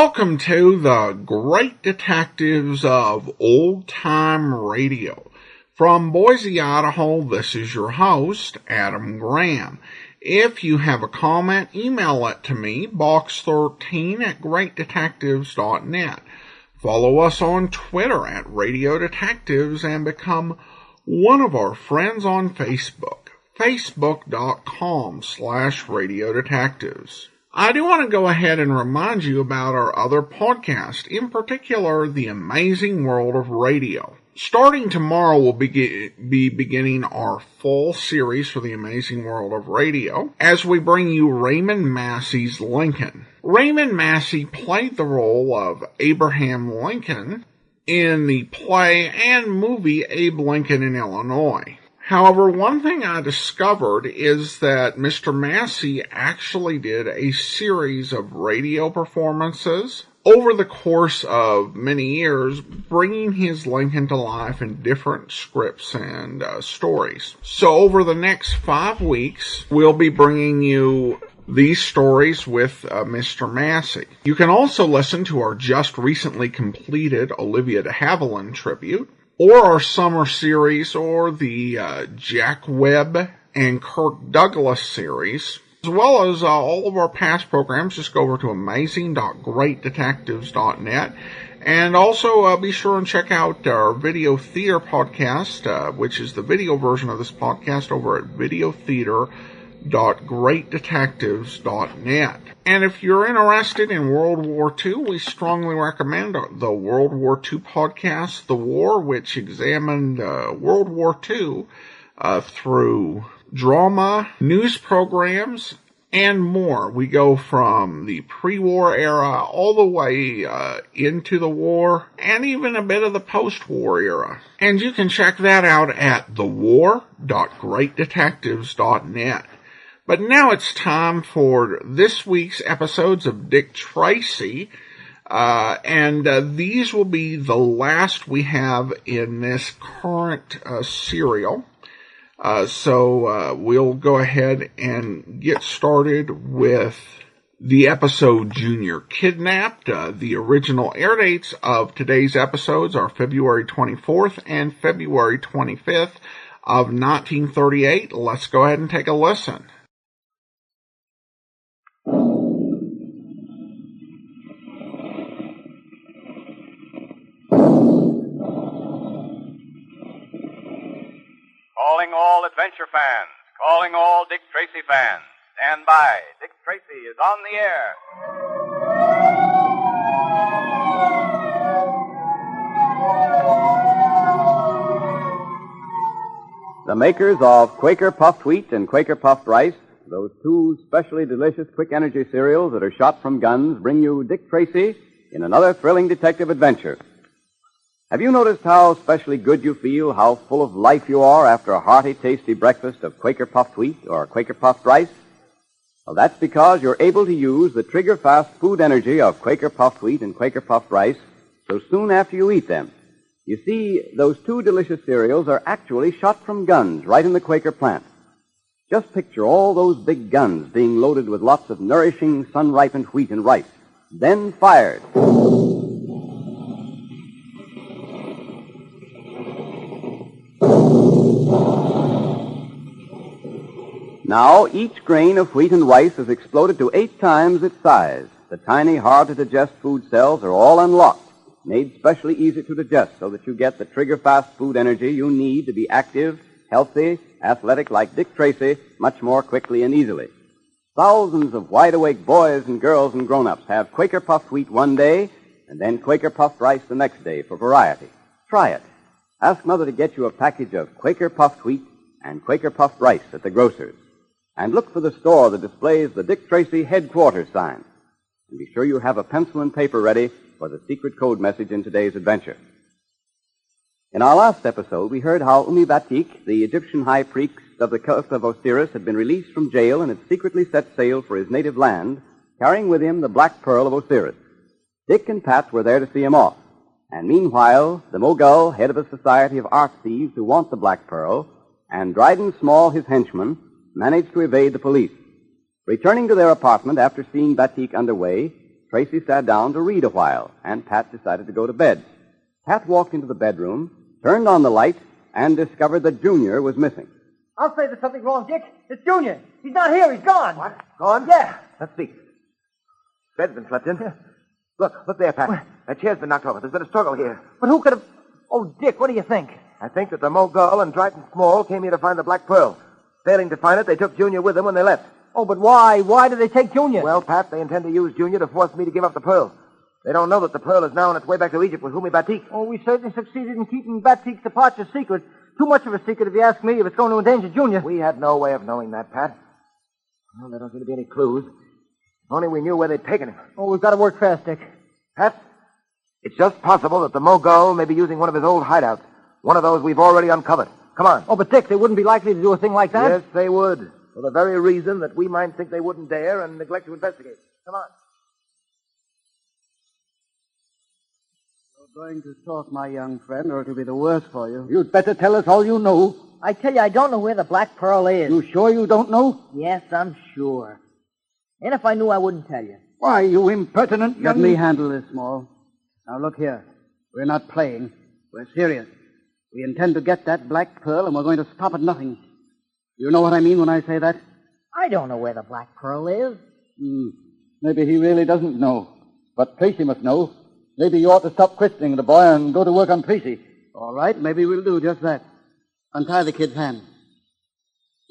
Welcome to the Great Detectives of Old Time Radio. From Boise, Idaho, this is your host, Adam Graham. If you have a comment, email it to me, box13@greatdetectives.net. Follow us on Twitter at Radio Detectives and become one of our friends on Facebook, facebook.com/Radio Detectives. I do want to go ahead and remind you about our other podcast, in particular, The Amazing World of Radio. Starting tomorrow, we'll be beginning our fall series for The Amazing World of Radio as we bring you Raymond Massey's Lincoln. Raymond Massey played the role of Abraham Lincoln in the play and movie Abe Lincoln in Illinois. However, one thing I discovered is that Mr. Massey actually did a series of radio performances over the course of many years, bringing his Lincoln to life in different scripts and stories. So over the next 5 weeks, we'll be bringing you these stories with Mr. Massey. You can also listen to our just recently completed Olivia de Havilland tribute, or our summer series, or the Jack Webb and Kirk Douglas series, as well as all of our past programs. Just go over to amazing.greatdetectives.net, and also be sure and check out our Video Theater podcast, which is the video version of this podcast, over at videotheater.greatdetectives.net. And if you're interested in World War II, we strongly recommend the World War II podcast, The War, which examined World War II through drama, news programs, and more. We go from the pre-war era all the way into the war, and even a bit of the post-war era. And you can check that out at thewar.greatdetectives.net. But now it's time for this week's episodes of Dick Tracy, and these will be the last we have in this current serial. So we'll go ahead and get started with the episode Junior Kidnapped. The original air dates of today's episodes are February 24th and February 25th of 1938. Let's go ahead and take a listen. Calling all adventure fans, calling all Dick Tracy fans. Stand by. Dick Tracy is on the air. The makers of Quaker Puffed Wheat and Quaker Puffed Rice, those two specially delicious quick energy cereals that are shot from guns, bring you Dick Tracy in another thrilling detective adventure. Have you noticed how specially good you feel, how full of life you are after a hearty, tasty breakfast of Quaker Puffed Wheat or Quaker Puffed Rice? Well, that's because you're able to use the trigger-fast food energy of Quaker Puffed Wheat and Quaker Puffed Rice so soon after you eat them. You see, those two delicious cereals are actually shot from guns right in the Quaker plant. Just picture all those big guns being loaded with lots of nourishing, sun-ripened wheat and rice, then fired. Now, each grain of wheat and rice is exploded to 8 times its size. The tiny, hard-to-digest food cells are all unlocked, made specially easy to digest so that you get the trigger-fast food energy you need to be active, healthy, athletic like Dick Tracy much more quickly and easily. Thousands of wide-awake boys and girls and grown-ups have Quaker Puffed Wheat one day and then Quaker Puffed Rice the next day for variety. Try it. Ask Mother to get you a package of Quaker Puffed Wheat and Quaker Puffed Rice at the grocer's. And look for the store that displays the Dick Tracy headquarters sign. And be sure you have a pencil and paper ready for the secret code message in today's adventure. In our last episode, we heard how Batik, the Egyptian high priest of the cult of Osiris, had been released from jail and had secretly set sail for his native land, carrying with him the Black Pearl of Osiris. Dick and Pat were there to see him off. And meanwhile, the Mogul, head of a society of art thieves who want the Black Pearl, and Dryden Small, his henchman, managed to evade the police. Returning to their apartment after seeing Batik underway, Tracy sat down to read a while, and Pat decided to go to bed. Pat walked into the bedroom, turned on the light, and discovered that Junior was missing. I'll say there's something wrong, Dick. It's Junior. He's not here. He's gone. What? Gone? Yeah. Let's see. Bed's been slept in. Look there, Pat. That chair's been knocked over. There's been a struggle here. But who could have... Oh, Dick, what do you think? I think that the Mogul and Dryden Small came here to find the Black Pearl. Failing to find it, they took Junior with them when they left. Oh, but why? Why did they take Junior? Well, Pat, they intend to use Junior to force me to give up the pearl. They don't know that the pearl is now on its way back to Egypt with Humi Batik. Oh, we certainly succeeded in keeping Batik's departure secret. Too much of a secret, if you ask me, if it's going to endanger Junior. We had no way of knowing that, Pat. Well, there don't seem to be any clues. If only we knew where they'd taken him. Oh, we've got to work fast, Dick. Pat, it's just possible that the Mogul may be using one of his old hideouts. One of those we've already uncovered. Come on. Oh, but Dick, they wouldn't be likely to do a thing like that? Yes, they would. For the very reason that we might think they wouldn't dare and neglect to investigate. Come on. You're going to talk, my young friend, or it'll be the worse for you. You'd better tell us all you know. I tell you, I don't know where the Black Pearl is. You sure you don't know? Yes, I'm sure. And if I knew, I wouldn't tell you. Why, you impertinent young... Let me handle this, Small. Now, look here. We're not playing. We're serious. We intend to get that Black Pearl, and we're going to stop at nothing. You know what I mean when I say that? I don't know where the Black Pearl is. Maybe he really doesn't know. But Tracy must know. Maybe you ought to stop questioning the boy and go to work on Tracy. All right, maybe we'll do just that. Untie the kid's hand.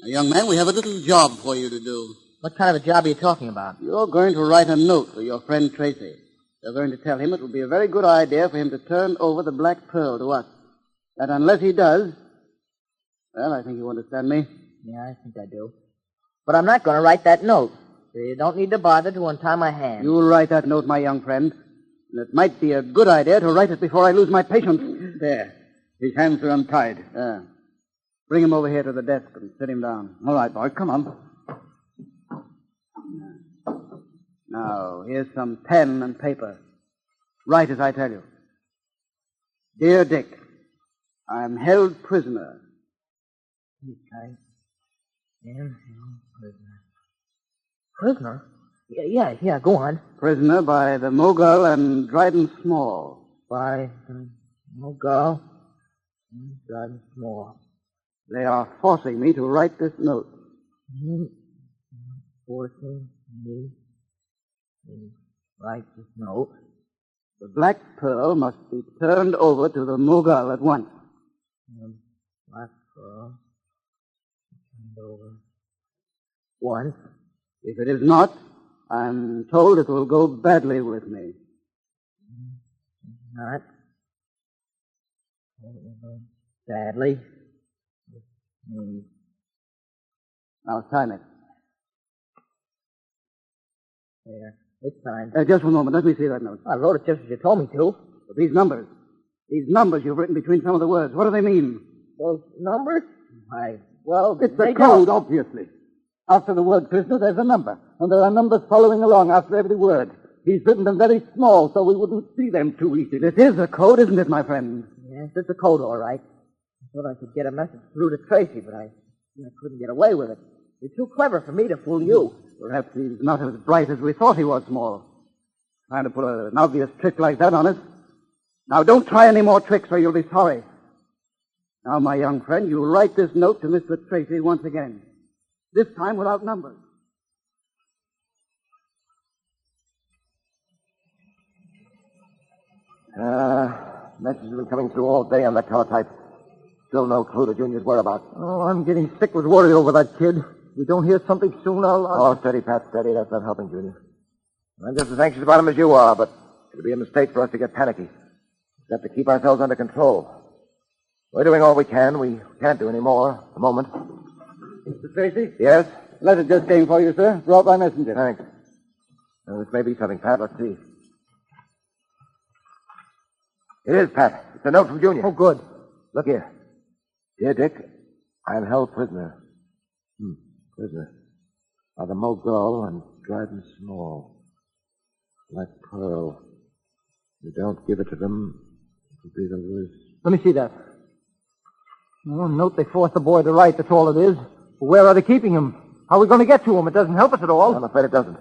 Now, young man, we have a little job for you to do. What kind of a job are you talking about? You're going to write a note for your friend Tracy. You're going to tell him it would be a very good idea for him to turn over the Black Pearl to us. That unless he does... Well, I think you understand me. Yeah, I think I do. But I'm not going to write that note. So you don't need to bother to untie my hand. You'll write that note, my young friend. And it might be a good idea to write it before I lose my patience. There. His hands are untied. Bring him over here to the desk and sit him down. All right, boy, come on. Now, here's some pen and paper. Write as I tell you. Dear Dick, I'm held prisoner. Okay. Held prisoner. Prisoner? Yeah, go on. Prisoner by the Mogul and Dryden Small. By the Mogul and Dryden Small. They are forcing me to write this note. Forcing me to write this note. The Black Pearl must be turned over to the Mogul at once. Black Pearl turned over once. If it is not, I'm told it will go badly with me. Not. Badly with me. Now sign it. There. It's signed. Just one moment. Let me see that note. I wrote it just as you told me to. But these numbers you've written between some of the words, what do they mean? Those numbers? Well, it's a code, obviously. After the word prisoner, there's a number. And there are numbers following along after every word. He's written them very small, so we wouldn't see them too easily. This is a code, isn't it, my friend? Yes, it's a code, all right. I thought I could get a message through to Tracy, but I couldn't get away with it. You're too clever for me to fool you. Perhaps he's not as bright as we thought he was, Small. Trying to pull an obvious trick like that on us. Now, don't try any more tricks or you'll be sorry. Now, my young friend, you'll write this note to Mr. Tracy once again. This time without numbers. Messages have been coming through all day on that teletype. Still no clue to Junior's whereabouts. Oh, I'm getting sick with worry over that kid. If we don't hear something soon, I'll... Oh, steady, Pat, steady. That's not helping, Junior. I'm just as anxious about him as you are, but it'd be a mistake for us to get panicky. We've got to keep ourselves under control. We're doing all we can. We can't do any more at the moment. Mr. Tracy? Yes? Letter just came for you, sir. Brought by messenger. Thanks. This may be something, Pat. Let's see. It is, Pat. It's a note from Junior. Oh, good. Look here. Dear Dick, I'm held prisoner. Prisoner. By the Mogul and Dryden Small. Black Pearl. If you don't give it to them, it'll be the worst. Let me see that. Oh, a note they forced the boy to write, that's all it is. Where are they keeping him? How are we going to get to him? It doesn't help us at all. I'm afraid it doesn't.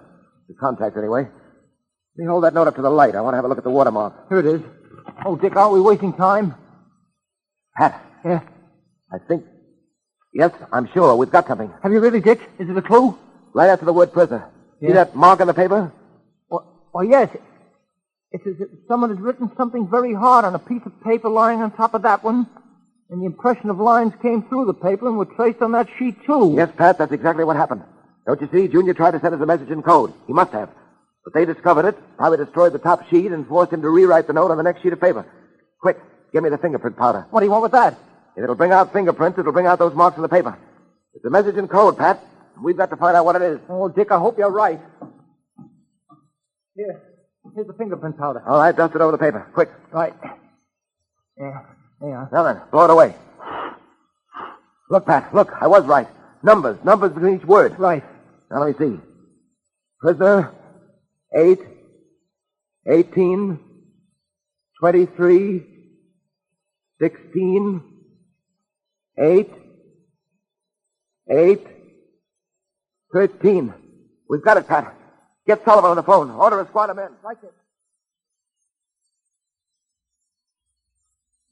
The contact, anyway. Let me hold that note up to the light. I want to have a look at the watermark. Here it is. Oh, Dick, aren't we wasting time? Pat. Yeah. I think... Yes, I'm sure. We've got something. Have you really, Dick? Is it a clue? Right after the word prisoner. Yeah. See that mark on the paper? Oh, yes. It's as if someone has written something very hard on a piece of paper lying on top of that one. And the impression of lines came through the paper and were traced on that sheet, too. Yes, Pat, that's exactly what happened. Don't you see? Junior tried to send us a message in code. He must have. But they discovered it, probably destroyed the top sheet, and forced him to rewrite the note on the next sheet of paper. Quick, give me the fingerprint powder. What do you want with that? If it'll bring out fingerprints, it'll bring out those marks on the paper. It's a message in code, Pat. We've got to find out what it is. Oh, Dick, I hope you're right. Here's the fingerprint powder. All right, dust it over the paper. Quick. Right. Yeah, there you are. Now then, blow it away. Look, Pat, look, I was right. Numbers between each word. Right. Now let me see. Prisoner, 8, 18, 23, 16, 8, 8, 13. We've got it, Pat. Get Sullivan on the phone. Order a squad of men. Like it.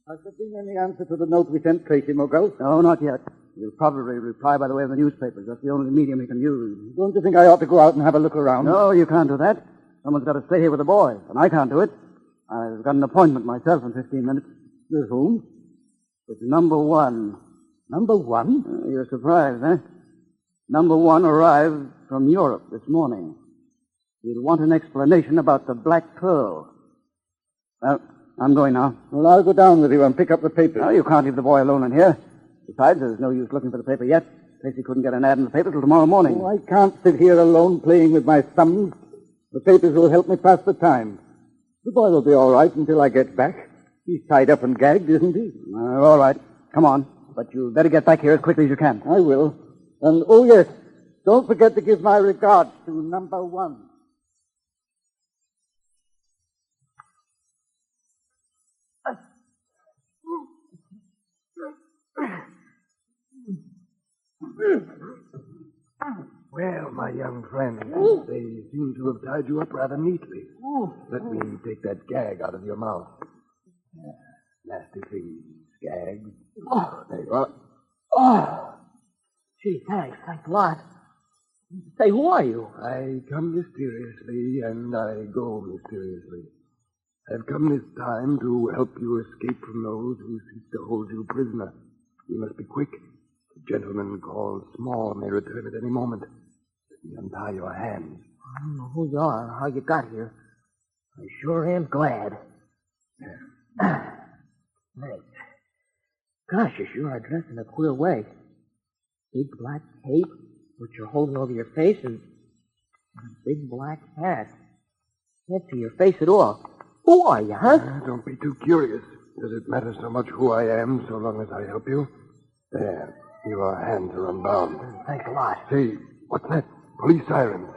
Has there been any answer to the note we sent Tracy, Mogul? No, not yet. He'll probably reply by the way of the newspapers. That's the only medium he can use. Don't you think I ought to go out and have a look around? No, you can't do that. Someone's got to stay here with the boy, and I can't do it. I've got an appointment myself in 15 minutes. With whom? With number 1. Number 1? You're surprised, eh? Number 1 arrived from Europe this morning. He'll want an explanation about the Black Pearl. Well, I'm going now. Well, I'll go down with you and pick up the papers. No, you can't leave the boy alone in here. Besides, there's no use looking for the paper yet. Tracy couldn't get an ad in the paper till tomorrow morning. Oh, I can't sit here alone playing with my thumbs. The papers will help me pass the time. The boy will be all right until I get back. He's tied up and gagged, isn't he? All right. Come on. But you'd better get back here as quickly as you can. I will. And, oh, yes, don't forget to give my regards to number 1. Well, my young friend, they seem to have tied you up rather neatly. Let me take that gag out of your mouth. Nasty thing, gag. There you are. Oh. Gee, thanks. Thanks a lot. Say, who are you? I come mysteriously, and I go mysteriously. I've come this time to help you escape from those who seek to hold you prisoner. You must be quick. The gentleman called Small may return at any moment. Let me untie your hands. I don't know who you are or how you got here. I sure am glad. Thanks. Gosh, you sure are dressed in a queer way. Big black cape, which you're holding over your face, and a big black hat. Can't see your face at all. Who are you, huh? Don't be too curious. Does it matter so much who I am so long as I help you? There. Your hands are unbound. Thanks a lot. Say, what's that? Police sirens.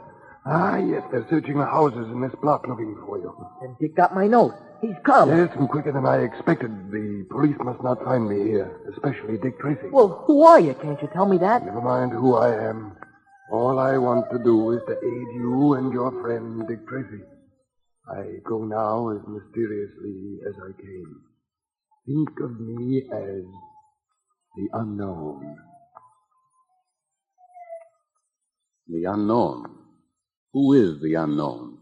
Ah, yes, they're searching the houses in this block looking for you. Then Dick got my note. He's come. Yes, and quicker than I expected. The police must not find me here, especially Dick Tracy. Well, who are you? Can't you tell me that? Never mind who I am. All I want to do is to aid you and your friend Dick Tracy. I go now as mysteriously as I came. Think of me as the unknown. The unknown. Who is the unknown?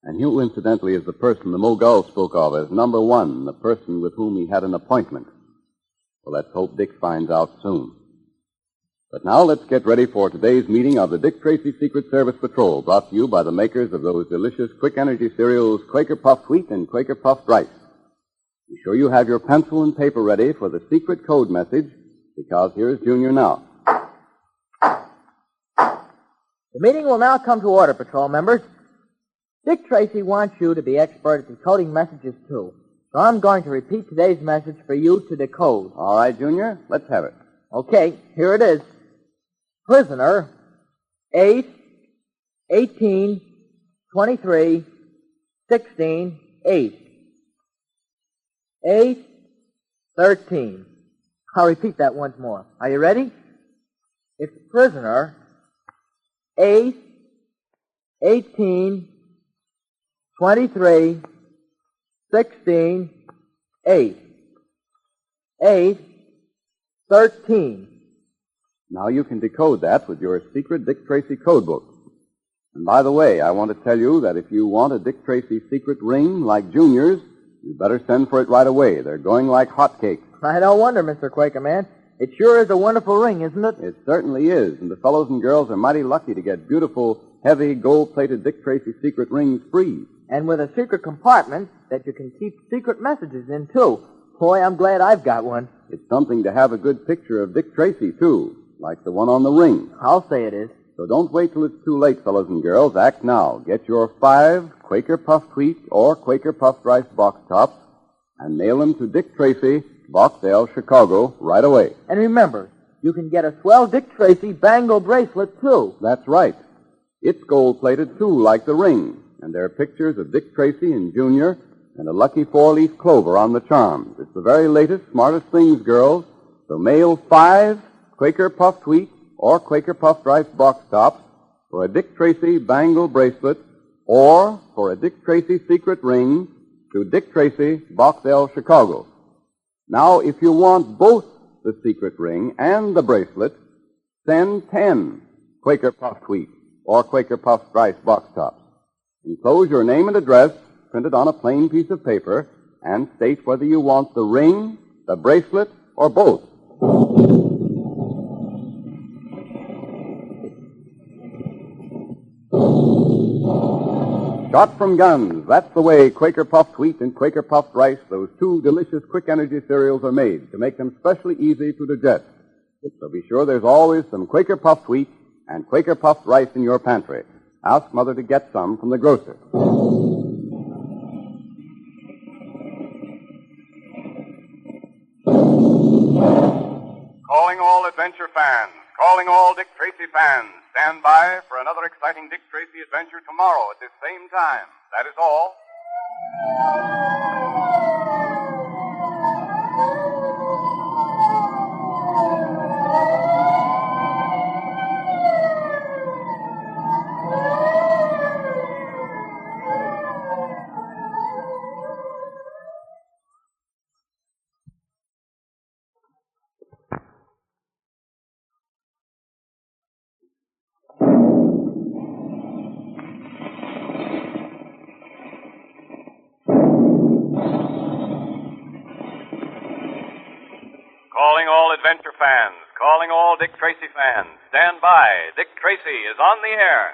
And who, incidentally, is the person the Mogul spoke of as number 1, the person with whom he had an appointment? Well, let's hope Dick finds out soon. But now let's get ready for today's meeting of the Dick Tracy Secret Service Patrol, brought to you by the makers of those delicious quick energy cereals, Quaker Puffed Wheat and Quaker Puffed Rice. Be sure you have your pencil and paper ready for the secret code message, because here's Junior now. The meeting will now come to order, patrol members. Dick Tracy wants you to be expert at decoding messages, too. So I'm going to repeat today's message for you to decode. All right, Junior, let's have it. Okay, here it is. Prisoner, 8, 18, 23, 16, 8. 8, 13. I'll repeat that once more. Are you ready? It's prisoner, 8, 18, 23, 16, 8. 8, 13. Now you can decode that with your secret Dick Tracy code book. And by the way, I want to tell you that if you want a Dick Tracy secret ring like Junior's, you better send for it right away. They're going like hotcakes. I don't wonder, Mr. Quaker Man. It sure is a wonderful ring, isn't it? It certainly is, and the fellows and girls are mighty lucky to get beautiful, heavy, gold-plated Dick Tracy secret rings free. And with a secret compartment that you can keep secret messages in, too. Boy, I'm glad I've got one. It's something to have a good picture of Dick Tracy, too, like the one on the ring. I'll say it is. So don't wait till it's too late, fellows and girls. Act now. Get your 5 Quaker Puffed Wheat or Quaker Puffed Rice box tops and mail them to Dick Tracy, Boxdale, Chicago, right away. And remember, you can get a swell Dick Tracy bangle bracelet, too. That's right. It's gold-plated, too, like the ring. And there are pictures of Dick Tracy and Junior and a lucky 4-leaf clover on the charms. It's the very latest, smartest things, girls. So mail 5 Quaker Puffed Wheat or Quaker Puffed Rice box tops for a Dick Tracy bangle bracelet or for a Dick Tracy secret ring to Dick Tracy, Boxdale, Chicago. Now, if you want both the secret ring and the bracelet, send 10 Quaker Puffed Wheat or Quaker Puffed Rice box tops. Enclose your name and address printed on a plain piece of paper and state whether you want the ring, the bracelet, or both. Shot from guns. That's the way Quaker Puffed Wheat and Quaker Puffed Rice, those 2 delicious quick energy cereals, are made to make them specially easy to digest. So be sure there's always some Quaker Puffed Wheat and Quaker Puffed Rice in your pantry. Ask Mother to get some from the grocer. Calling all adventure fans, calling all Dick Tracy fans. Stand by for another exciting Dick Tracy adventure tomorrow at this same time. That is all. Calling all adventure fans, calling all Dick Tracy fans. Stand by. Dick Tracy is on the air.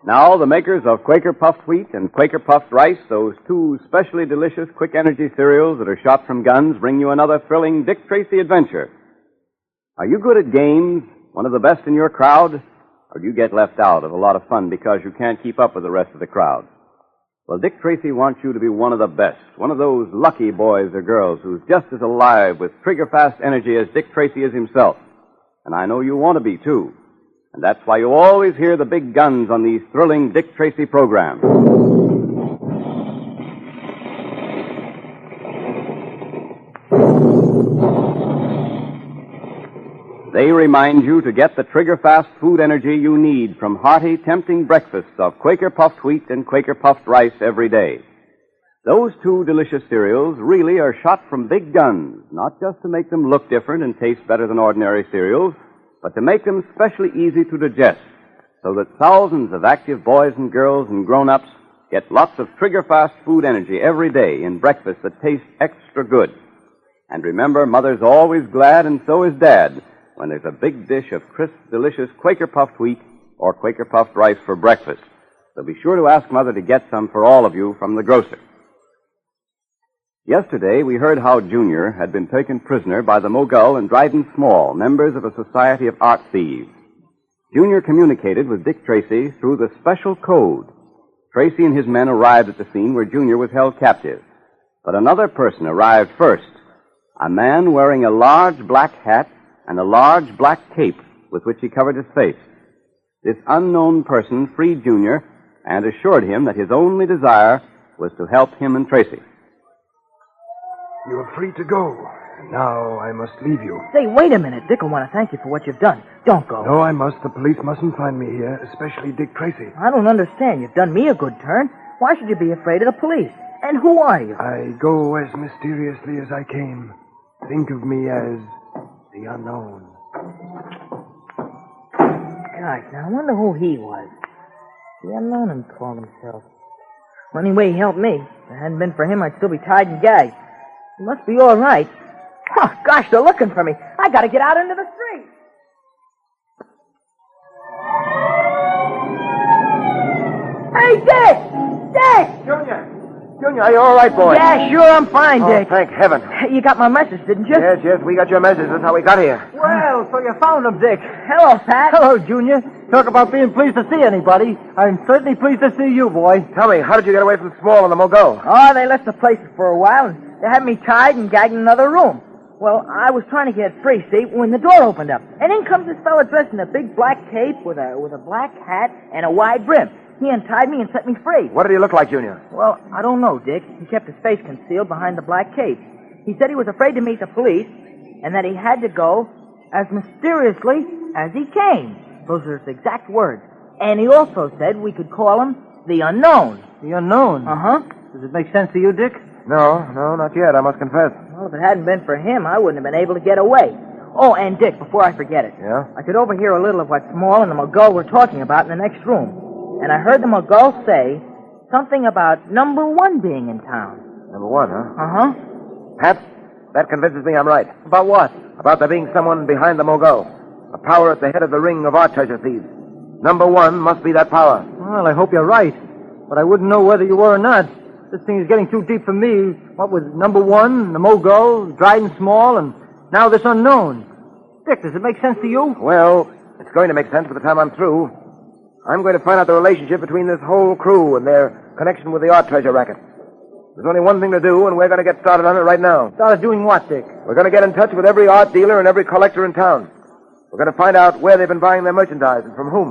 Now, the makers of Quaker Puffed Wheat and Quaker Puffed Rice, those 2 specially delicious quick energy cereals that are shot from guns, bring you another thrilling Dick Tracy adventure. Are you good at games, one of the best in your crowd? Or do you get left out of a lot of fun because you can't keep up with the rest of the crowd? Well, Dick Tracy wants you to be one of the best, one of those lucky boys or girls who's just as alive with trigger-fast energy as Dick Tracy is himself. And I know you want to be, too. And that's why you always hear the big guns on these thrilling Dick Tracy programs. They remind you to get the trigger-fast food energy you need from hearty, tempting breakfasts of Quaker Puffed Wheat and Quaker Puffed Rice every day. Those 2 delicious cereals really are shot from big guns, not just to make them look different and taste better than ordinary cereals, but to make them specially easy to digest, so that thousands of active boys and girls and grown-ups get lots of trigger-fast food energy every day in breakfast that tastes extra good. And remember, Mother's always glad, and so is Dad, when there's a big dish of crisp, delicious Quaker Puffed Wheat or Quaker Puffed Rice for breakfast. So be sure to ask Mother to get some for all of you from the grocer. Yesterday, we heard how Junior had been taken prisoner by the Mogul and Dryden Small, members of a society of art thieves. Junior communicated with Dick Tracy through the special code. Tracy and his men arrived at the scene where Junior was held captive. But another person arrived first, a man wearing a large black hat and a large black cape with which he covered his face. This unknown person freed Junior and assured him that his only desire was to help him and Tracy. You're free to go. Now I must leave you. Say, wait a minute, Dick. I want to thank you for what you've done. Don't go. No, I must. The police mustn't find me here, especially Dick Tracy. I don't understand. You've done me a good turn. Why should you be afraid of the police? And who are you? I go as mysteriously as I came. Think of me as the unknown. Gosh, now I wonder who he was. The unknown called himself. Well, anyway, he helped me. If it hadn't been for him, I'd still be tied and gagged. He must be all right. Oh, gosh, they're looking for me. I gotta get out into the street. Hey, Dick! Dick! Junior, are you all right, boy? Yeah, sure, I'm fine, Dick. Thank heaven. You got my message, didn't you? Yes, we got your message. That's how we got here. Well, so you found him, Dick. Hello, Pat. Hello, Junior. Talk about being pleased to see anybody. I'm certainly pleased to see you, boy. Tell me, how did you get away from Small and the Mogul? Oh, they left the place for a while, and they had me tied and gagged in another room. Well, I was trying to get free, see, when the door opened up. And in comes this fella dressed in a big black cape with a black hat and a wide brim. He untied me and set me free. What did he look like, Junior? Well, I don't know, Dick. He kept his face concealed behind the black cape. He said he was afraid to meet the police and that he had to go as mysteriously as he came. Those are his exact words. And he also said we could call him the Unknown. The unknown? Uh-huh. Does it make sense to you, Dick? No, not yet, I must confess. Well, if it hadn't been for him, I wouldn't have been able to get away. Oh, and Dick, before I forget it. Yeah? I could overhear a little of what Small and the Mogul were talking about in the next room. And I heard the Mogul say something about number 1 being in town. Number 1, huh? Uh-huh. Pat, that convinces me I'm right. About what? About there being someone behind the Mogul. A power at the head of the ring of art treasure thieves. Number 1 must be that power. Well, I hope you're right. But I wouldn't know whether you were or not. This thing is getting too deep for me. What with number 1, the Mogul, Dryden Small, and now this unknown. Dick, does it make sense to you? Well, it's going to make sense by the time I'm through. I'm going to find out the relationship between this whole crew and their connection with the art treasure racket. There's only one thing to do, and we're going to get started on it right now. Started doing what, Dick? We're going to get in touch with every art dealer and every collector in town. We're going to find out where they've been buying their merchandise and from whom.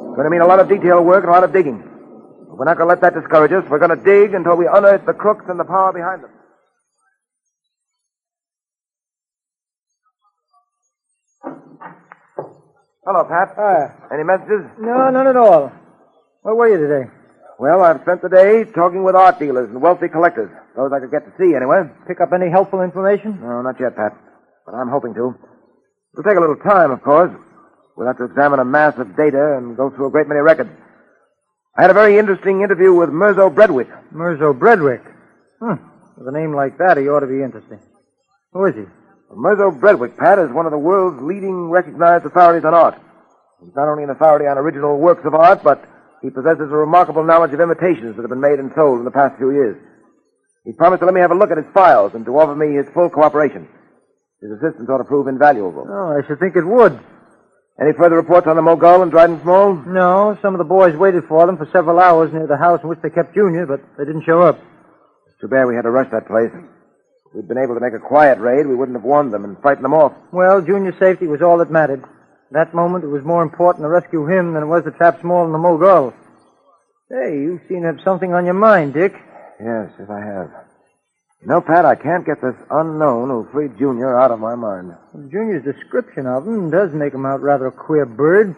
It's going to mean a lot of detail work and a lot of digging. But we're not going to let that discourage us. We're going to dig until we unearth the crooks and the power behind them. Hello, Pat. Any messages? No, none at all. Where were you today? Well, I've spent the day talking with art dealers and wealthy collectors. Those I could get to see, anyway. Pick up any helpful information? No, not yet, Pat. But I'm hoping to. It'll take a little time, of course. We'll have to examine a mass of data and go through a great many records. I had a very interesting interview with Mirzo Bredwick. Mirzo Bredwick? With a name like that, he ought to be interesting. Who is he? Mirzo Bredwick, Pat, is one of the world's leading recognized authorities on art. He's not only an authority on original works of art, but he possesses a remarkable knowledge of imitations that have been made and sold in the past few years. He promised to let me have a look at his files and to offer me his full cooperation. His assistance ought to prove invaluable. Oh, I should think it would. Any further reports on the Mogul and Dryden Small? No, some of the boys waited for them for several hours near the house in which they kept Junior, but they didn't show up. It's too bad we had to rush that place. If we'd been able to make a quiet raid, we wouldn't have warned them and frightened them off. Well, Junior's safety was all that mattered. At that moment, it was more important to rescue him than it was to trap Small and the Mogul. Hey, you seem to have something on your mind, Dick. Yes, I have. You know, Pat, I can't get this unknown who freed Junior out of my mind. Well, Junior's description of him does make him out rather a queer bird.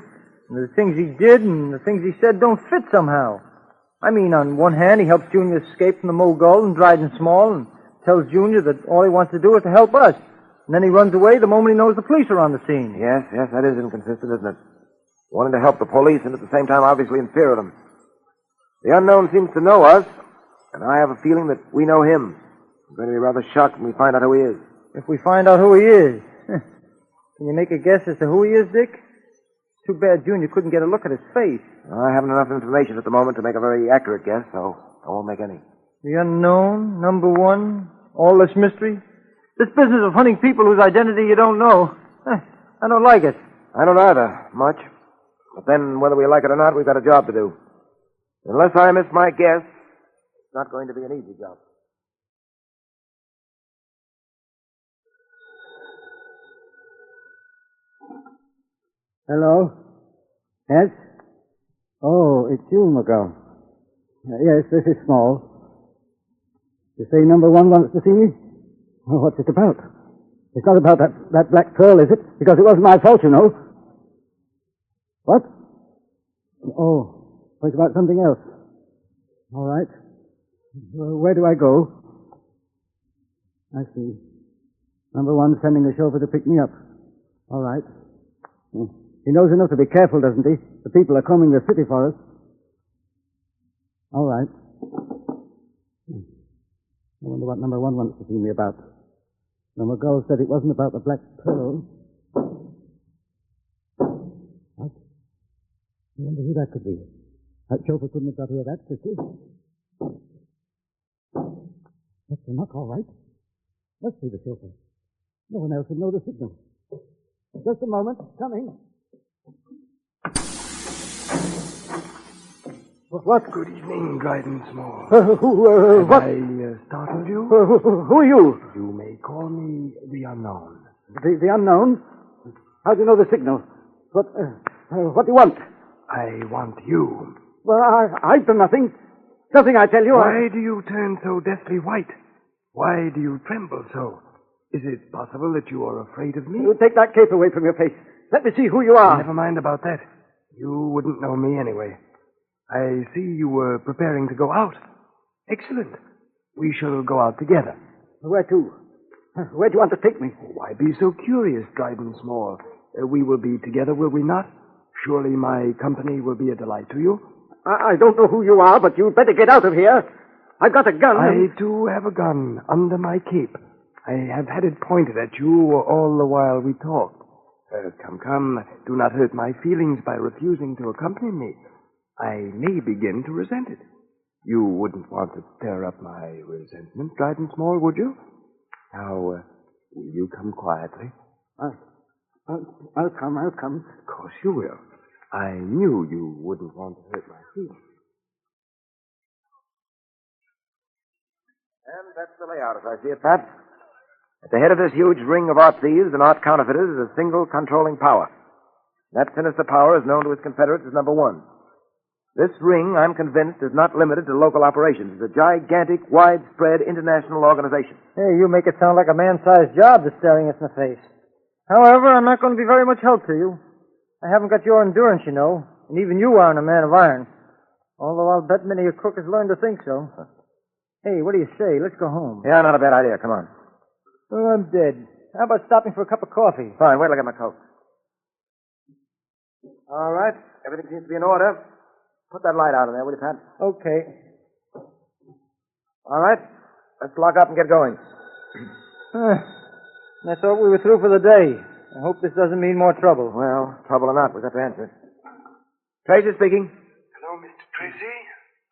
And the things he did and the things he said don't fit somehow. I mean, on one hand, he helps Junior escape from the Mogul and Dryden Small and tells Junior that all he wants to do is to help us. And then he runs away the moment he knows the police are on the scene. Yes, that is inconsistent, isn't it? Wanting to help the police and at the same time obviously in fear of them. The unknown seems to know us, and I have a feeling that we know him. I'm going to be rather shocked when we find out who he is. If we find out who he is. Can you make a guess as to who he is, Dick? Too bad Junior couldn't get a look at his face. I haven't enough information at the moment to make a very accurate guess, so I won't make any. The unknown, number 1, all this mystery. This business of hunting people whose identity you don't know. I don't like it. I don't either, much. But then, whether we like it or not, we've got a job to do. Unless I miss my guess, it's not going to be an easy job. Hello? Yes? Oh, it's you, Mogul. Yes, this is Small. You say number 1 wants to see me? Well, what's it about? It's not about that black pearl, is it? Because it wasn't my fault, you know. What? Oh, it's about something else. All right. Where do I go? I see. Number one sending the chauffeur to pick me up. All right. He knows enough to be careful, doesn't he? The people are combing the city for us. All right. I wonder what number one wants to see me about. The Mogul said it wasn't about the black pearl. What? I wonder who that could be. That chauffeur couldn't have got here that quickly. That's the knock, all right. Let's see the chauffeur. No one else would know the signal. Just a moment. Coming. What? Good evening, Dryden Small. What? Have I startled you? Who are you? You may call me the Unknown. The unknown? How do you know the signal? What do you want? I want you. Well, I've done nothing. Nothing, I tell you. Why do you turn so deathly white? Why do you tremble so? Is it possible that you are afraid of me? You take that cape away from your face. Let me see who you are. Never mind about that. You wouldn't know me anyway. I see you were preparing to go out. Excellent. We shall go out together. Where to? Where do you want to take me? Why be so curious, Dryden Small? We will be together, will we not? Surely my company will be a delight to you. I don't know who you are, but you'd better get out of here. I've got a gun. I too have a gun under my cape. I have had it pointed at you all the while we talked. Come. Do not hurt my feelings by refusing to accompany me. I may begin to resent it. You wouldn't want to stir up my resentment, Dryden Small, would you? Now, will you come quietly? I'll come. Of course you will. I knew you wouldn't want to hurt my feelings. And that's the layout, as I see it, Pat. At the head of this huge ring of art thieves and art counterfeiters is a single controlling power. That sinister power is known to its confederates as number one. This ring, I'm convinced, is not limited to local operations. It's a gigantic, widespread international organization. Hey, you make it sound like a man-sized job that's staring us in the face. However, I'm not going to be very much help to you. I haven't got your endurance, you know, and even you aren't a man of iron. Although I'll bet many a crook has learned to think so. Hey, what do you say? Let's go home. Yeah, not a bad idea. Come on. Oh, I'm dead. How about stopping for a cup of coffee? Fine, wait till I get my coat. All right, everything seems to be in order. Put that light out in there, will you, Pat? Okay. All right, let's lock up and get going. I thought we were through for the day. I hope this doesn't mean more trouble. Well, trouble or not, we've got to answer it. Tracy speaking. Hello, Mr. Tracy.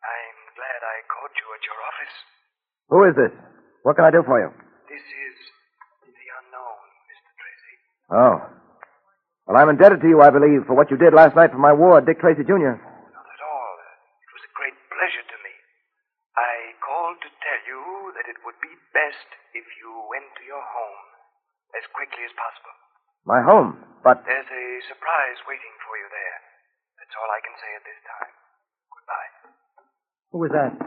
I'm glad I caught you at your office. Who is this? What can I do for you? This is the Unknown, Mr. Tracy. Oh. Well, I'm indebted to you, I believe, for what you did last night for my ward, Dick Tracy, Jr. Not at all. It was a great pleasure to me. I called to tell you that it would be best if you went to your home as quickly as possible. My home? But... There's a surprise waiting for you there. That's all I can say at this time. Goodbye. Who was that?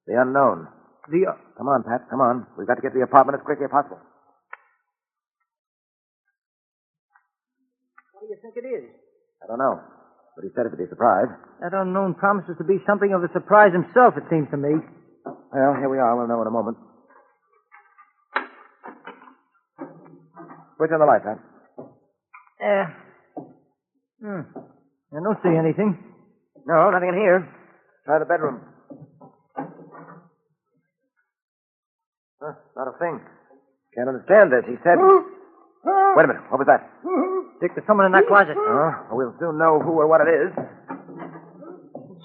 The Unknown. Come on, Pat, come on. We've got to get to the apartment as quickly as possible. What do you think it is? I don't know. But he said it would be a surprise. That Unknown promises to be something of a surprise himself, it seems to me. Well, here we are. We'll know in a moment. Switch on the light, Pat. I don't see anything. No, nothing in here. Try the bedroom. Not a thing. Can't understand this. He said... Wait a minute. What was that? Dick, there's someone in that closet. We'll soon know who or what it is.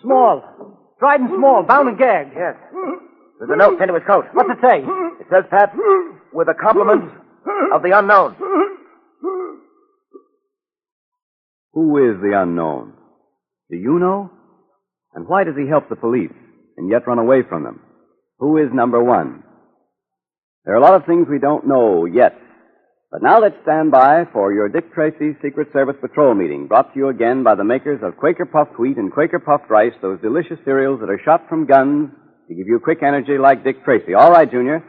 Small. Dryden Small, bound and gagged. Yes. There's a note pinned to his coat. What's it say? It says, Pat, with the compliments of the Unknown. Who is the Unknown? Do you know? And why does he help the police and yet run away from them? Who is number one? There are a lot of things we don't know yet. But now let's stand by for your Dick Tracy Secret Service Patrol meeting, brought to you again by the makers of Quaker Puffed Wheat and Quaker Puffed Rice, those delicious cereals that are shot from guns to give you quick energy like Dick Tracy. All right, Junior.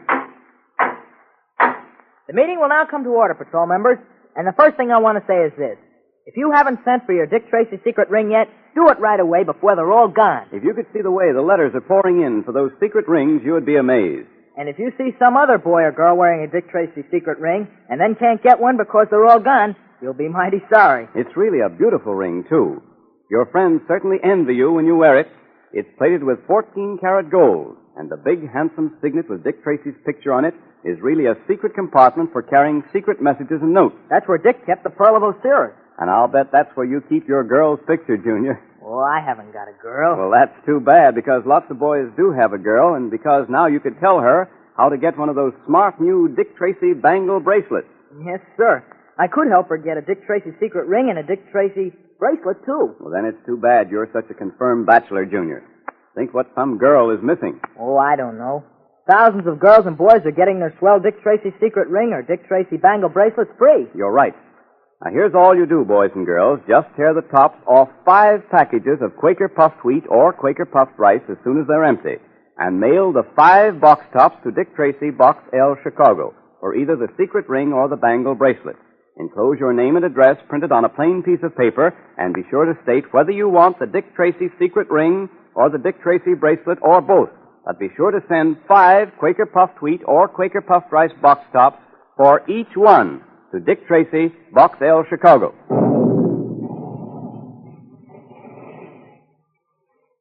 The meeting will now come to order, patrol members, and the first thing I want to say is this. If you haven't sent for your Dick Tracy secret ring yet, do it right away before they're all gone. If you could see the way the letters are pouring in for those secret rings, you would be amazed. And if you see some other boy or girl wearing a Dick Tracy secret ring and then can't get one because they're all gone, you'll be mighty sorry. It's really a beautiful ring, too. Your friends certainly envy you when you wear it. It's plated with 14-karat gold, and the big, handsome signet with Dick Tracy's picture on it is really a secret compartment for carrying secret messages and notes. That's where Dick kept the Pearl of Osiris. And I'll bet that's where you keep your girl's picture, Junior. Oh, I haven't got a girl. Well, that's too bad, because lots of boys do have a girl, and because now you could tell her how to get one of those smart new Dick Tracy bangle bracelets. Yes, sir. I could help her get a Dick Tracy secret ring and a Dick Tracy bracelet, too. Well, then it's too bad you're such a confirmed bachelor, Junior. Think what some girl is missing. Oh, I don't know. Thousands of girls and boys are getting their swell Dick Tracy secret ring or Dick Tracy bangle bracelets free. You're right. Now, here's all you do, boys and girls. Just tear the tops off 5 packages of Quaker puffed wheat or Quaker puffed rice as soon as they're empty, and mail the 5 box tops to Dick Tracy, Box L, Chicago, for either the secret ring or the bangle bracelet. Enclose your name and address printed on a plain piece of paper, and be sure to state whether you want the Dick Tracy secret ring or the Dick Tracy bracelet or both. But be sure to send 5 Quaker puffed wheat or Quaker puffed rice box tops for each one to Dick Tracy, Box L, Chicago.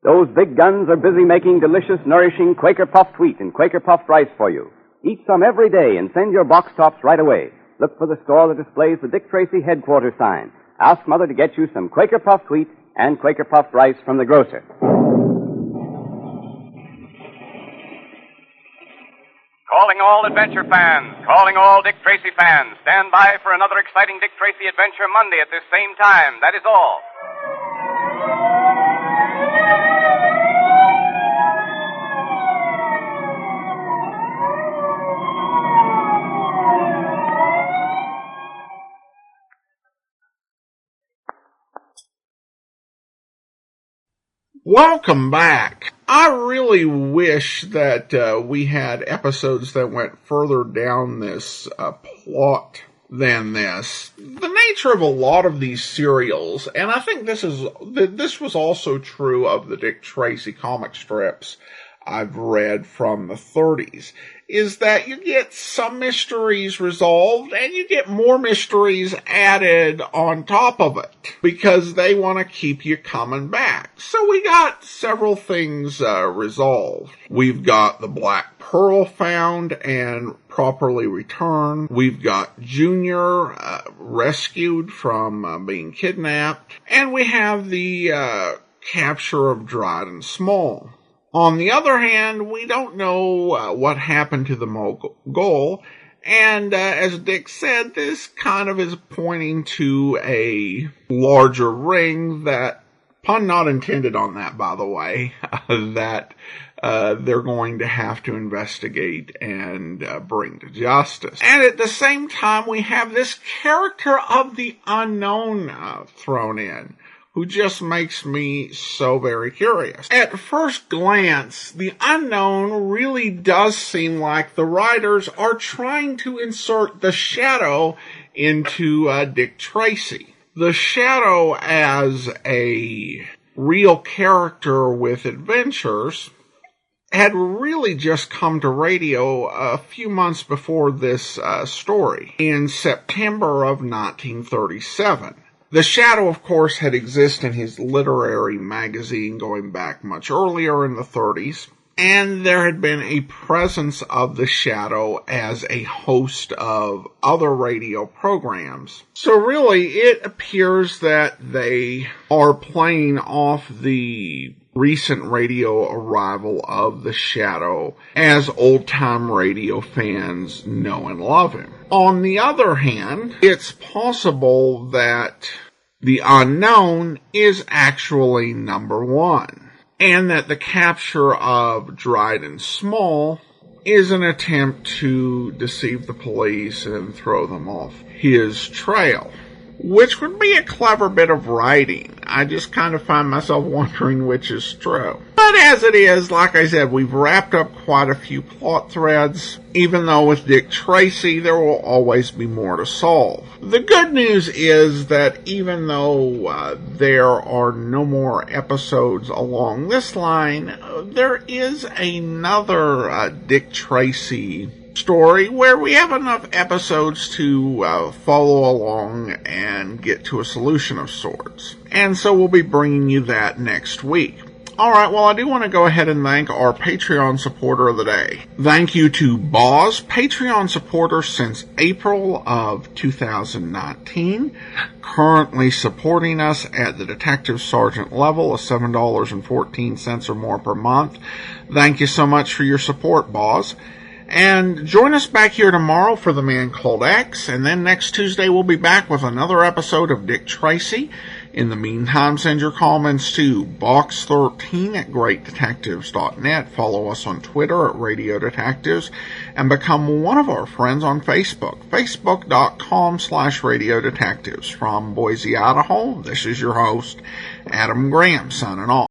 Those big guns are busy making delicious, nourishing Quaker puffed wheat and Quaker puffed rice for you. Eat some every day and send your box tops right away. Look for the store that displays the Dick Tracy headquarters sign. Ask Mother to get you some Quaker puffed wheat and Quaker puffed rice from the grocer. Calling all adventure fans, calling all Dick Tracy fans. Stand by for another exciting Dick Tracy adventure Monday at this same time. That is all. Welcome back. I really wish that we had episodes that went further down this plot than this. The nature of a lot of these serials, and I think this was also true of the Dick Tracy comic strips I've read from the 30s, is that you get some mysteries resolved and you get more mysteries added on top of it because they want to keep you coming back. So we got several things resolved. We've got the Black Pearl found and properly returned. We've got Junior rescued from being kidnapped. And we have the capture of Dryden Small. On the other hand, we don't know what happened to the Mogul, and as Dick said, this kind of is pointing to a larger ring that, pun not intended on that, by the way, that they're going to have to investigate and bring to justice. And at the same time, we have this character of the unknown thrown in, who just makes me so very curious. At first glance, the unknown really does seem like the writers are trying to insert the Shadow into Dick Tracy. The Shadow as a real character with adventures had really just come to radio a few months before this story, in September of 1937. The Shadow, of course, had existed in his literary magazine going back much earlier in the 30s, and there had been a presence of the Shadow as a host of other radio programs. So really, it appears that they are playing off the recent radio arrival of the Shadow as old-time radio fans know and love him. On the other hand, it's possible that the unknown is actually number one, and that the capture of Dryden Small is an attempt to deceive the police and throw them off his trail, which would be a clever bit of writing. I just kind of find myself wondering which is true. But But as it is, like I said, we've wrapped up quite a few plot threads. Even though with Dick Tracy, there will always be more to solve. The good news is that even though there are no more episodes along this line, there is another Dick Tracy story where we have enough episodes to follow along and get to a solution of sorts. And so we'll be bringing you that next week. Alright, well, I do want to go ahead and thank our Patreon supporter of the day. Thank you to Boz, Patreon supporter since April of 2019, currently supporting us at the Detective Sergeant level of $7.14 or more per month. Thank you so much for your support, Boz. And join us back here tomorrow for The Man Called X, and then next Tuesday we'll be back with another episode of Dick Tracy. In the meantime, send your comments to box13@greatdetectives.net. Follow us on Twitter at Radio Detectives, and become one of our friends on Facebook, facebook.com/Radio Detectives. From Boise, Idaho, this is your host, Adam Graham, signing off.